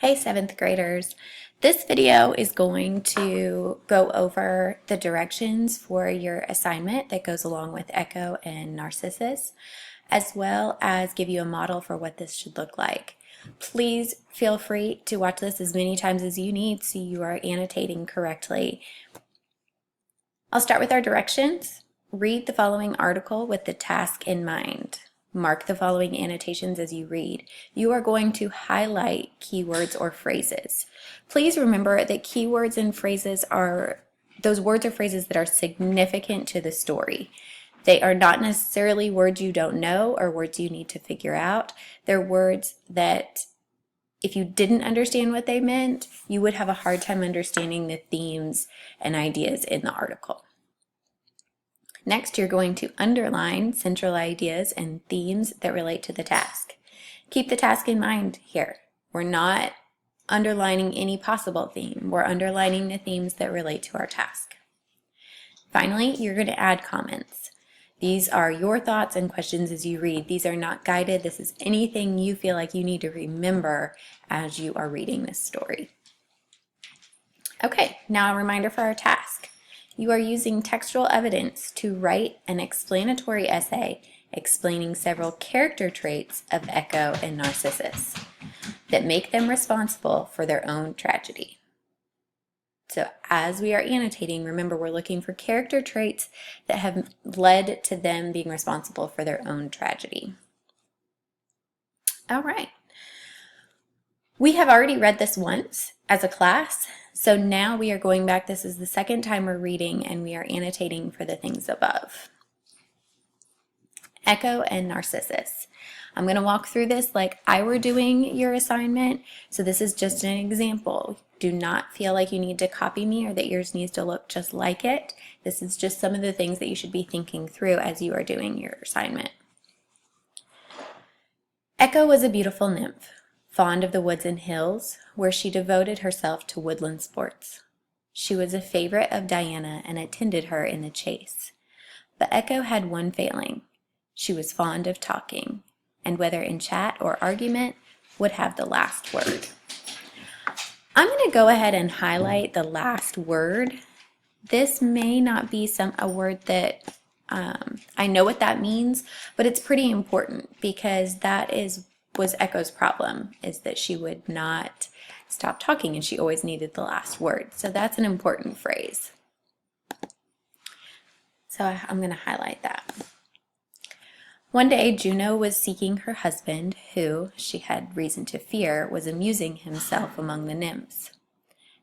Hey, seventh graders. This video is going to go over the directions for your assignment that goes along with Echo and Narcissus, as well as give you a model for what this should look like. Please feel free to watch this as many times as you need so you are annotating correctly. I'll start with our directions. Read the following article with the task in mind. Mark the following annotations as you read. You are going to highlight keywords or phrases. Please remember that keywords and phrases are those words or phrases that are significant to the story. They are not necessarily words you don't know or words you need to figure out. They're words that if you didn't understand what they meant, you would have a hard time understanding the themes and ideas in the article. Next, you're going to underline central ideas and themes that relate to the task. Keep the task in mind here. We're not underlining any possible theme. We're underlining the themes that relate to our task. Finally, you're going to add comments. These are your thoughts and questions as you read. These are not guided. This is anything you feel like you need to remember as you are reading this story. Okay, now a reminder for our task. You are using textual evidence to write an explanatory essay explaining several character traits of Echo and Narcissus that make them responsible for their own tragedy. So as we are annotating, remember we're looking for character traits that have led to them being responsible for their own tragedy. All right. We have already read this once as a class, so now we are going back. This is the second time we're reading and we are annotating for the things above. Echo and Narcissus. I'm going to walk through this like I were doing your assignment, so this is just an example. Do not feel like you need to copy me or that yours needs to look just like it. This is just some of the things that you should be thinking through as you are doing your assignment. Echo was a beautiful nymph, fond of the woods and hills, where she devoted herself to woodland sports. She was a favorite of Diana and attended her in the chase. But Echo had one failing. She was fond of talking, and whether in chat or argument, would have the last word. I'm going to go ahead and highlight the last word. This may not be a word that I know what that means, but it's pretty important because that was Echo's problem, is that she would not stop talking and she always needed the last word. So that's an important phrase. So I'm going to highlight that. One day, Juno was seeking her husband, who, she had reason to fear, was amusing himself among the nymphs.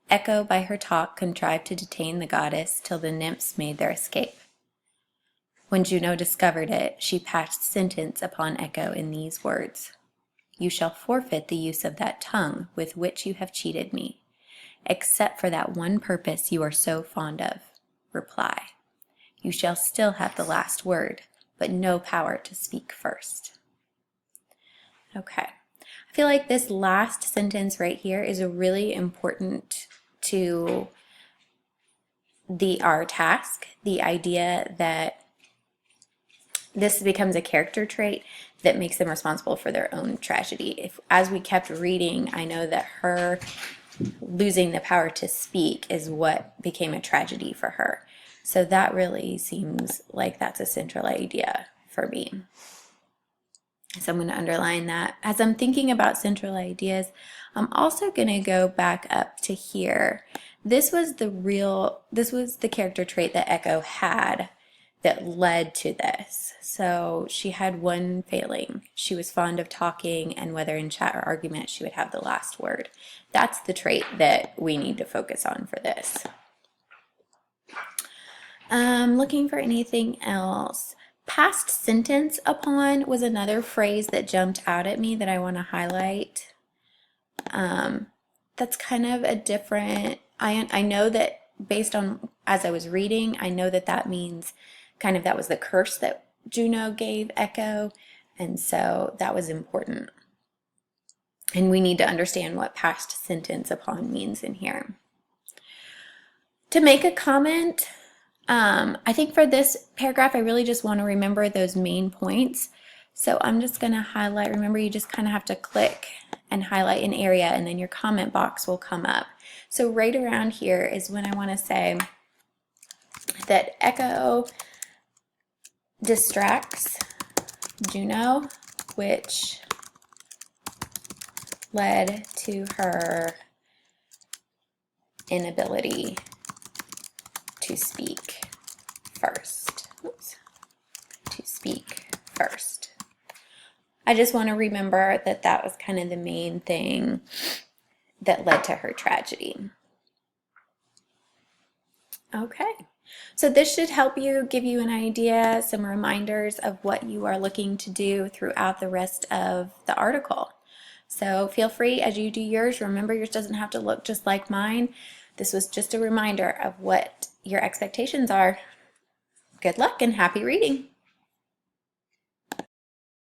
Echo, by her talk, contrived to detain the goddess till the nymphs made their escape. When Juno discovered it, she passed sentence upon Echo in these words: "You shall forfeit the use of that tongue with which you have cheated me, except for that one purpose you are so fond of, reply. You shall still have the last word, but no power to speak first." Okay, I feel like this last sentence right here is really important to our task, the idea that this becomes a character trait that makes them responsible for their own tragedy. As we kept reading, I know that her losing the power to speak is what became a tragedy for her. So that really seems like that's a central idea for me. So I'm going to underline that. As I'm thinking about central ideas, I'm also going to go back up to here. This was the character trait that Echo had that led to this. So she had one failing. She was fond of talking, and whether in chat or argument, she would have the last word. That's the trait that we need to focus on for this. Looking for anything else. Past sentence upon was another phrase that jumped out at me that I want to highlight. That's kind of a different, I know that based on, as I was reading, I know that that means kind of that was the curse that Juno gave Echo, and so that was important. And we need to understand what past sentence upon means in here. To make a comment, I think for this paragraph, I really just want to remember those main points. So I'm just going to highlight, remember you just kind of have to click and highlight an area, and then your comment box will come up. So right around here is when I want to say that Echo distracts Juno, which led to her inability to speak first. Oops. To speak first. I just want to remember that that was kind of the main thing that led to her tragedy. Okay, so this should help you, give you an idea, some reminders of what you are looking to do throughout the rest of the article. So feel free as you do yours, remember yours doesn't have to look just like mine. This was just a reminder of what your expectations are. Good luck and happy reading.